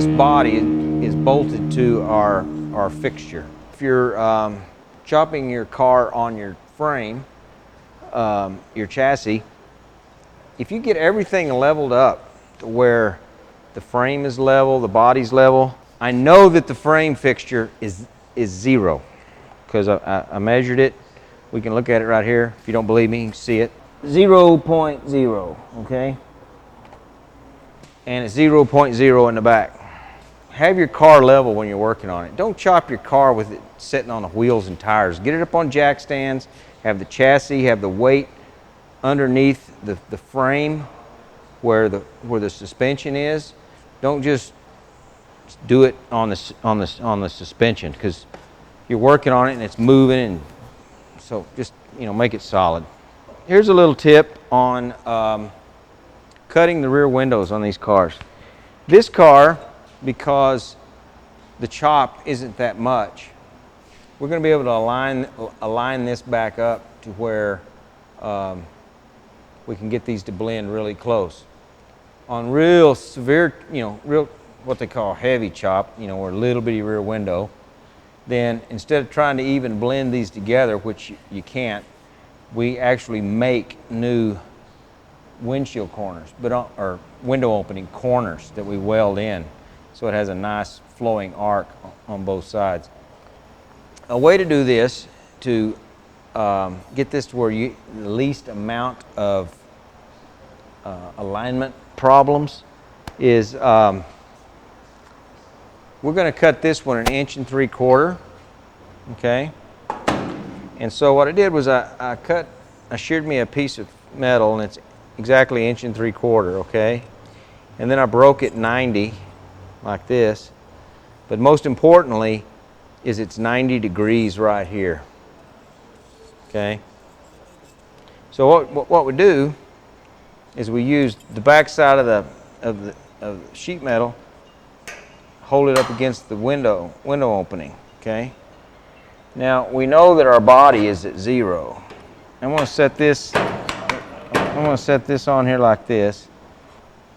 this body is bolted to our fixture. If you're chopping your car on your frame, your chassis, if you get everything leveled up to where the frame is level, the body's level, I know that the frame fixture is 0 because I measured it. We can look at it right here. If you don't believe me, you can see it. 0.0, okay? And it's 0.0 in the back. Have your car level when you're working on it. Don't chop your car with it sitting on the wheels and tires. Get it up on jack stands, have the chassis, have the weight underneath the frame where the suspension is. Don't just do it on the suspension, because you're working on it and it's moving, and so just, you know, make it solid. Here's a little tip on cutting the rear windows on these cars. This car, because the chop isn't that much, we're going to be able to align this back up to where we can get these to blend really close. On real severe, you know, real what they call heavy chop, you know, or a little bitty rear window, then instead of trying to even blend these together, which you can't, we actually make new windshield corners, or window opening corners that we weld in, so it has a nice flowing arc on both sides. A way to do this, to get this to where the least amount of alignment problems, is we're going to cut this one 1 3/4 inches, okay? And so what I did was I sheared me a piece of metal, and it's exactly 1 3/4 inches, okay? And then I broke it 90 like this, but most importantly is it's 90 degrees right here, okay? So what we do is we use the back side of the sheet metal, hold it up against the window opening, okay? Now we know that our body is at 0. I'm going to set this on here like this,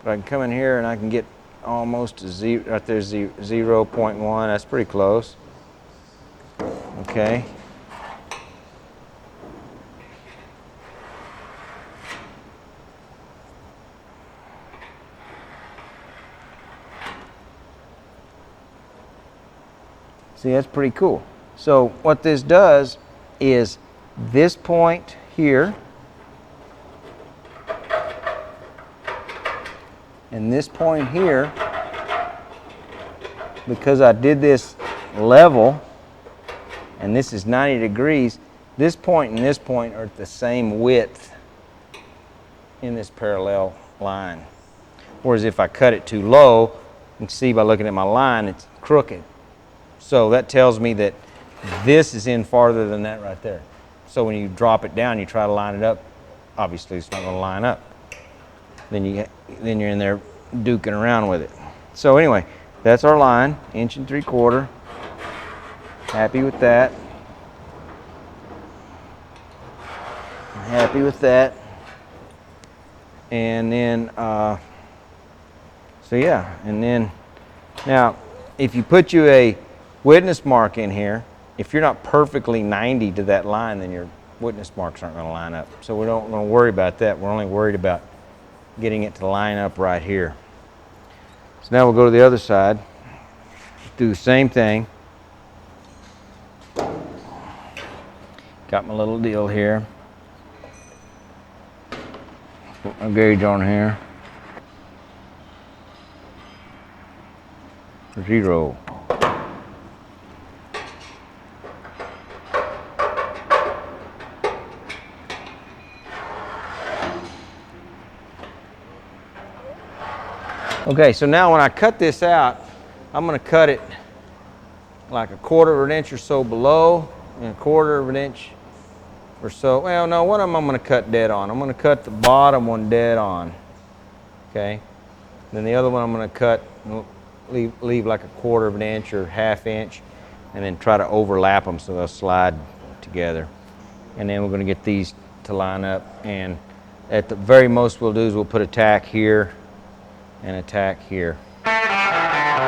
but I can come in here and I can get almost to 0, right there, 0.1. That's pretty close, okay? See, that's pretty cool. So what this does is this point here and this point here, because I did this level and this is 90 degrees, this point and this point are at the same width in this parallel line. Whereas if I cut it too low, you can see by looking at my line, it's crooked. So that tells me that this is in farther than that right there. So when you drop it down, you try to line it up, obviously it's not going to line up. Then you're in there duking around with it. So anyway, that's our line, 1 3/4 inches. Happy with that. I'm happy with that. And then, so yeah, and then, now, if you put you a witness mark in here, if you're not perfectly 90 to that line, then your witness marks aren't going to line up. So we don't want to worry about that. We're only worried about getting it to line up right here. So now we'll go to the other side, do the same thing. Got my little deal here. Put my gauge on here. 0. Okay, so now when I cut this out, I'm going to cut it like 1/4 inch or so below, and 1/4 inch or so. Well, no, one of them I'm going to cut dead on. I'm going to cut the bottom one dead on. Okay, then the other one I'm going to cut, leave like 1/4 inch or 1/2 inch, and then try to overlap them so they'll slide together. And then we're going to get these to line up, and at the very most we'll do is we'll put a tack here and a tack here. So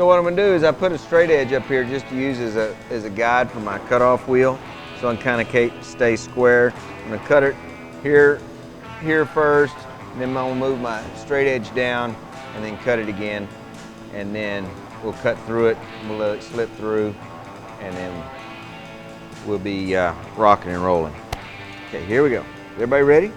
what I'm going to do is I put a straight edge up here just to use as a guide for my cutoff wheel, so I can kind of stay square. I'm going to cut it here first, and then I'm going to move my straight edge down and then cut it again, and then we'll cut through it, we'll let it slip through, and then we'll be rocking and rolling. Okay, here we go. Everybody ready?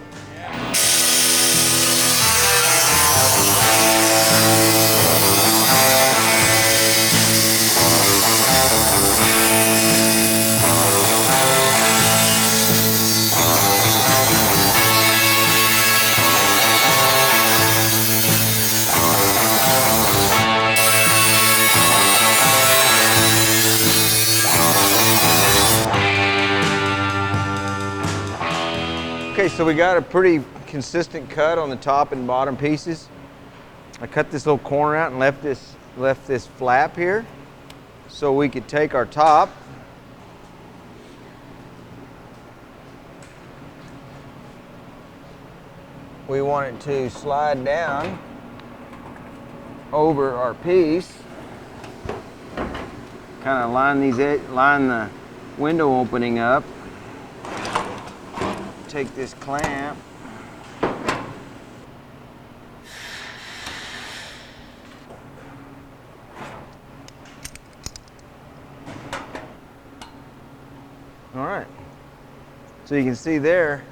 Okay, so we got a pretty consistent cut on the top and bottom pieces. I cut this little corner out and left this flap here so we could take our top we want it to slide down over our piece. Kind of line the window opening up. Take this clamp, all right, so you can see there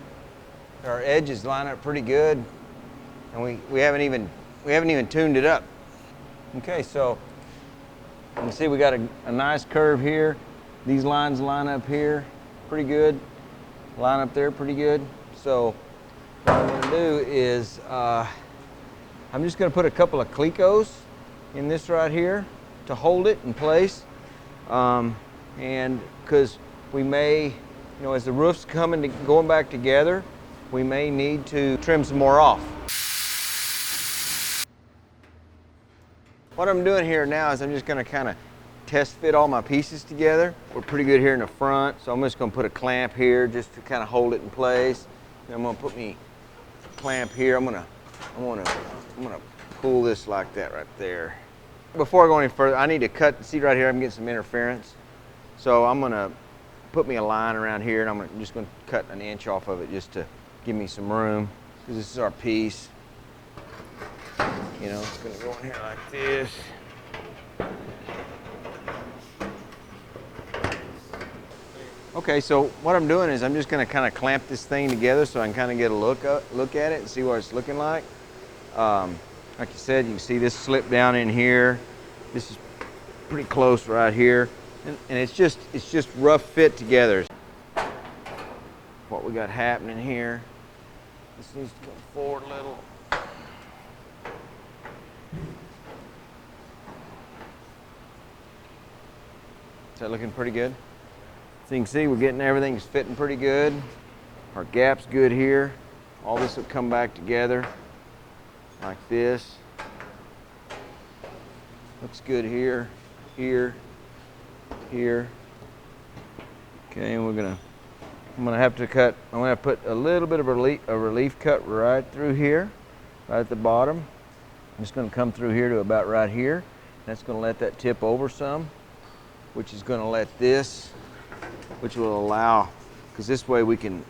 our edges line up pretty good, and we haven't even tuned it up. Okay, so you can see we got a nice curve here. These lines line up here pretty good. Line up there pretty good. So what I'm going to do is I'm just going to put a couple of clecos in this right here to hold it in place, and because we may, as the roof's going back together, we may need to trim some more off. What I'm doing here now is I'm just going to kind of test fit all my pieces together. We're pretty good here in the front, so I'm just going to put a clamp here just to kind of hold it in place. Then I'm going to put me a clamp here. I'm going to pull this like that right there. Before I go any further, I need to cut. See right here, I'm getting some interference. So I'm going to put me a line around here, and I'm just going to cut an inch off of it just to give me some room, because this is our piece. It's going to go in here like this. Okay, so what I'm doing is I'm just going to kind of clamp this thing together so I can kind of get a look at it and see what it's looking like. Like you said, you can see this slip down in here. This is pretty close right here, and it's just rough fit together. What we got happening here. This needs to come forward a little. Is that looking pretty good? So you can see we're getting everything's fitting pretty good. Our gap's good here. All this will come back together like this. Looks good here, here, here. Okay, and I'm gonna have to put a little bit of a relief cut right through here, right at the bottom. I'm just gonna come through here to about right here. That's gonna let that tip over some, which is gonna let this, which will allow, because this way you can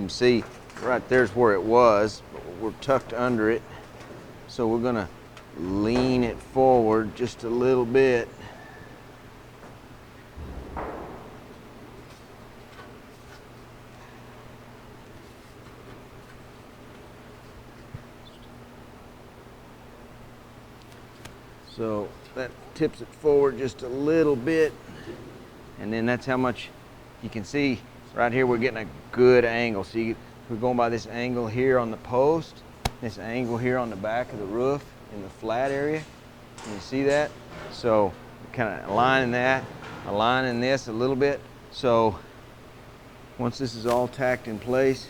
see right there's where it was, but we're tucked under it. So we're gonna lean it forward just a little bit. So that tips it forward just a little bit. And then that's how much you can see right here. We're getting a good angle. See, we're going by this angle here on the post, this angle here on the back of the roof in the flat area. Can you see that? So kind of aligning that, aligning this a little bit. So once this is all tacked in place,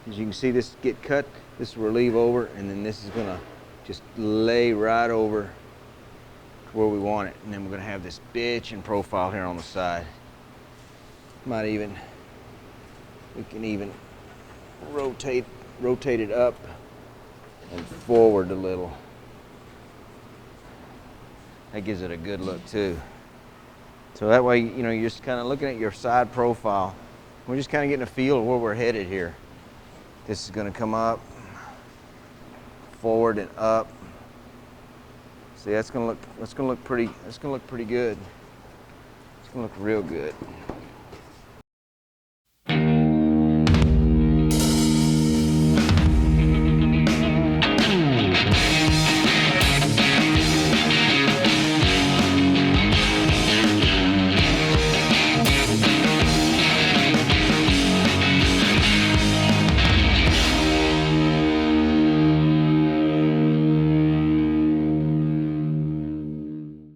as you can see, this get cut This will relieve over, and then this is gonna just lay right over where we want it. And then we're gonna have this bitchin' profile here on the side. We can even rotate it up and forward a little. That gives it a good look too. So that way, you know, you're just kind of looking at your side profile. We're just kind of getting a feel of where we're headed here. This is going to come up, forward and up. See, that's going to look pretty good. It's going to look real good.